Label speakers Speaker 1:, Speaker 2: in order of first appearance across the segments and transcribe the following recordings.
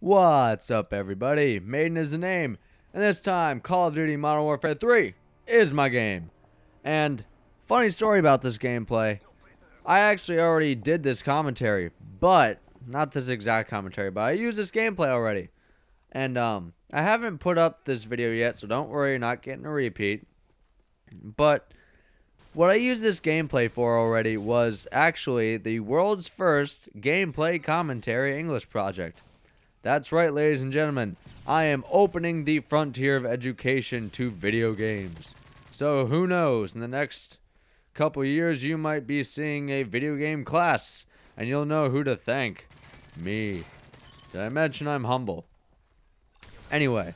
Speaker 1: What's up, everybody? Maidden is the name, and this time Call of Duty Modern Warfare 3 is my game. And funny story about this gameplay, I actually already did this commentary, but not this exact commentary, but I used this gameplay already. And I haven't put up this video yet, so don't worry, you're not getting a repeat. But what I used this gameplay for already was actually the world's first gameplay commentary English project. That's right, ladies and gentlemen. I am opening the frontier of education to video games. So who knows, in the next couple years you might be seeing a video game class, and you'll know who to thank. Me. Did I mention I'm humble? Anyway,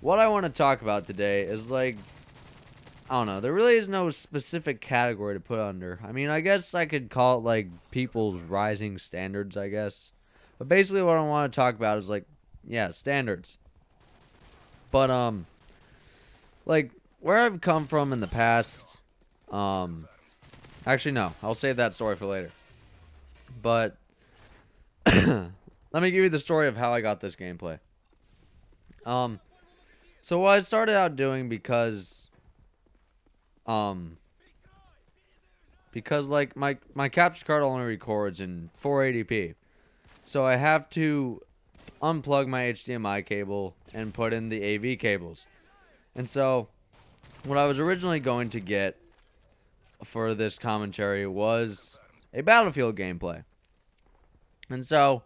Speaker 1: what I want to talk about today is I don't know, there really is no specific category to put under. I mean, I guess I could call it people's rising standards, I guess. But basically what I want to talk about is standards. But where I've come from in the past, actually no, I'll save that story for later. But let me give you the story of how I got this gameplay. So what I started out doing because my capture card only records in 480p. So I have to unplug my HDMI cable and put in the AV cables. And so what I was originally going to get for this commentary was a Battlefield gameplay. And so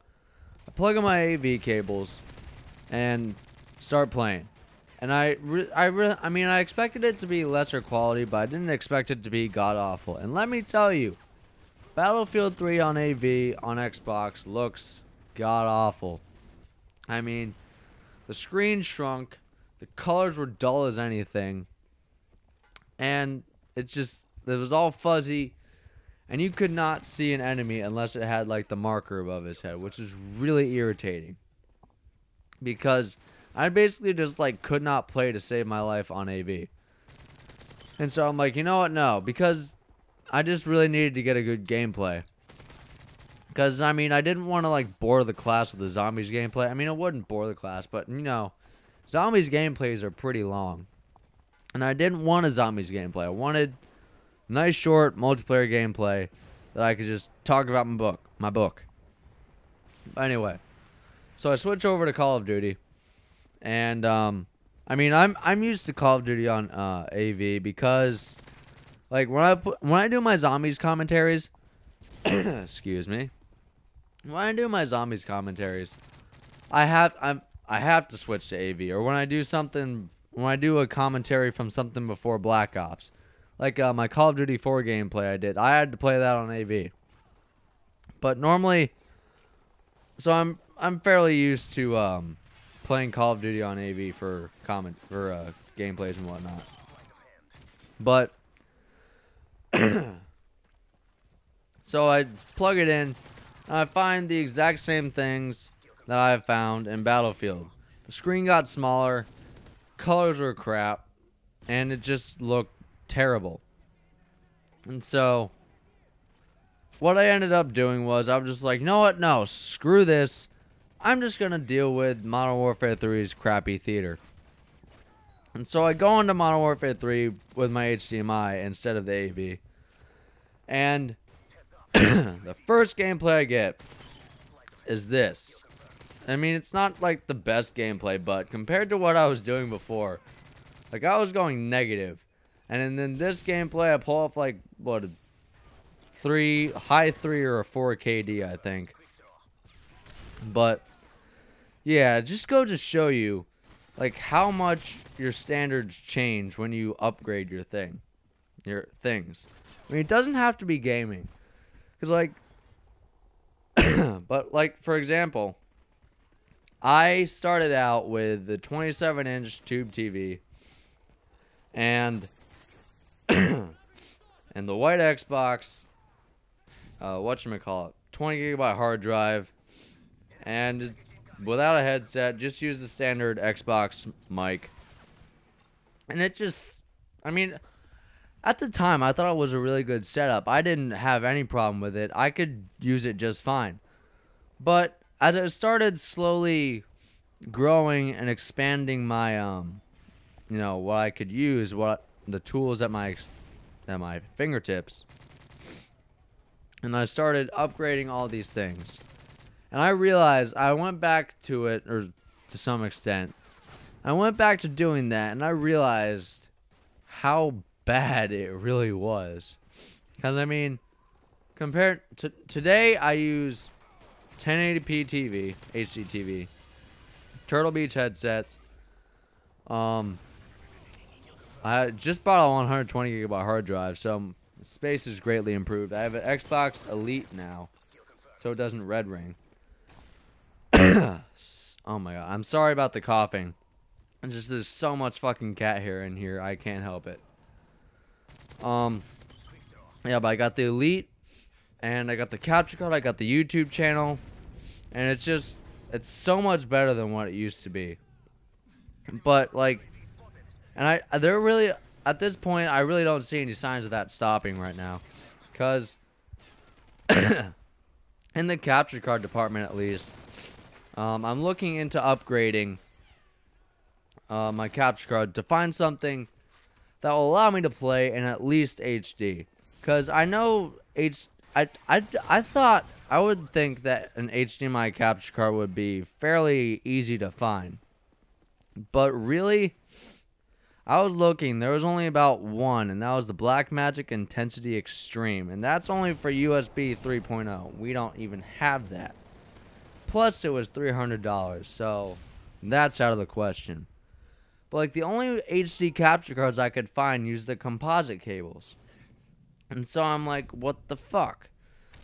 Speaker 1: I plug in my AV cables and start playing. And I mean, I expected it to be lesser quality, but I didn't expect it to be god-awful. And let me tell you, Battlefield 3 on AV on Xbox looks god-awful. I mean, the screen shrunk, the colors were dull as anything, and it was all fuzzy, and you could not see an enemy unless it had the marker above his head, which is really irritating. Because I basically just could not play to save my life on AV. And so I'm like, you know what, no, because I just really needed to get a good gameplay. Because, I mean, I didn't want to, bore the class with the zombies gameplay. I mean, it wouldn't bore the class, but, you know, zombies gameplays are pretty long. And I didn't want a zombies gameplay. I wanted nice, short, multiplayer gameplay that I could just talk about my book. But anyway, so I switch over to Call of Duty. And, I mean, I'm used to Call of Duty on AV because when I do my zombies commentaries, excuse me, when I do my zombies commentaries, I have to switch to AV. Or when I do a commentary from something before Black Ops, my Call of Duty 4 gameplay I had to play that on AV. But normally, so I'm fairly used to playing Call of Duty on AV for gameplays and whatnot. But so I plug it in, and I find the exact same things that I've found in Battlefield. The screen got smaller, colors were crap, and it just looked terrible. And so what I ended up doing was I was just like, you know what? No, screw this. I'm just going to deal with Modern Warfare 3's crappy theater. And so I go into Modern Warfare 3 with my HDMI instead of the AV. And the first gameplay I get is this. I mean, it's not the best gameplay, but compared to what I was doing before, I was going negative. And then this gameplay, I pull off what, high 3 or a 4 KD, I think. But yeah, just show you how much your standards change when you upgrade your things. I mean, it doesn't have to be gaming. Because but for example, I started out with the 27-inch tube TV and and the white Xbox, whatchamacallit, 20 gigabyte hard drive, and without a headset, just use the standard Xbox mic. And it just, I mean, at the time, I thought it was a really good setup. I didn't have any problem with it. I could use it just fine. But as I started slowly growing and expanding my you know, what I could use, what the tools at my fingertips, and I started upgrading all these things, and I realized I went back to it, or to some extent I went back to doing that, and I realized how bad it really was. Because I mean, compared to today, I use 1080p TV, HD TV, Turtle Beach headsets. I just bought a 120 gigabyte hard drive, so space is greatly improved. I have an Xbox Elite now, so it doesn't red ring. Oh my god, I'm sorry about the coughing. It's just there's so much fucking cat hair in here, I can't help it. Yeah, but I got the Elite, and I got the capture card, I got the YouTube channel, and it's so much better than what it used to be. But like, and they're really, at this point, I really don't see any signs of that stopping right now, because in the capture card department at least, I'm looking into upgrading my capture card to find something that will allow me to play in at least HD. Because I know I thought, I would think that an HDMI capture card would be fairly easy to find. But really, I was looking, there was only about one, and that was the Blackmagic Intensity Extreme. And that's only for USB 3.0. We don't even have that. Plus, it was $300, so that's out of the question. But like, the only HD capture cards I could find use the composite cables. And so I'm like, what the fuck?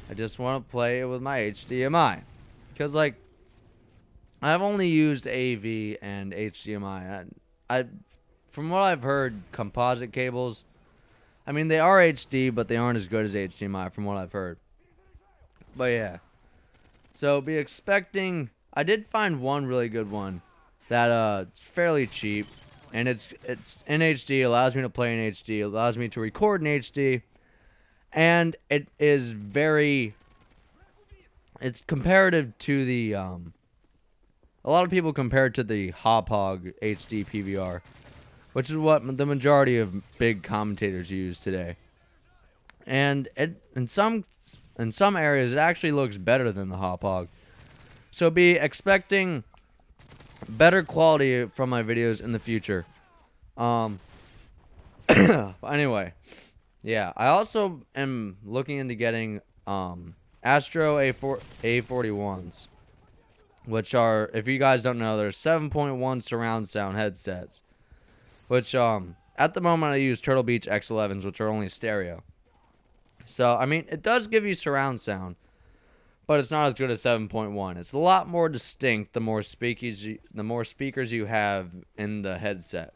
Speaker 1: I just want to play it with my HDMI. Because like, I've only used AV and HDMI. From what I've heard, composite cables, I mean, they are HD, but they aren't as good as HDMI from what I've heard. But yeah. So be expecting, I did find one really good one that it's fairly cheap, and it's in HD, allows me to play in HD, allows me to record in HD, and it is it's comparative to the a lot of people compare it to the Hauppauge HD PVR, which is what the majority of big commentators use today. And in some areas, it actually looks better than the Hauppauge. So be expecting better quality from my videos in the future. Anyway, yeah, I also am looking into getting Astro A41s, which are, if you guys don't know, they're 7.1 surround sound headsets, which at the moment I use Turtle Beach X11s, which are only stereo. So I mean, it does give you surround sound, but it's not as good as 7.1. It's a lot more distinct the more speakers you have in the headset.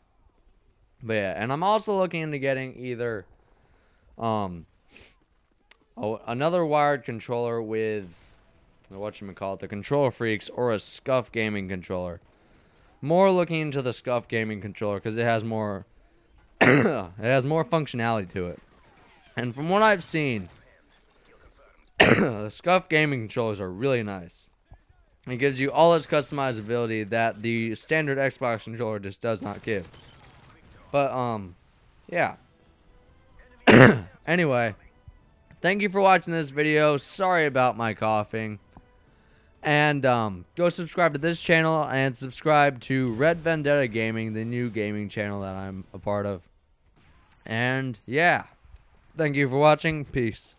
Speaker 1: But yeah, and I'm also looking into getting either another wired controller with whatchamacallit, the Control Freaks, or a Scuff gaming controller. More looking into the Scuff gaming controller because it has more it has more functionality to it. And from what I've seen, the Scuff gaming controllers are really nice. It gives you all its customizability that the standard Xbox controller just does not give. But yeah. Anyway, thank you for watching this video. Sorry about my coughing. And go subscribe to this channel and subscribe to Red Vendetta Gaming, the new gaming channel that I'm a part of. And yeah, thank you for watching. Peace.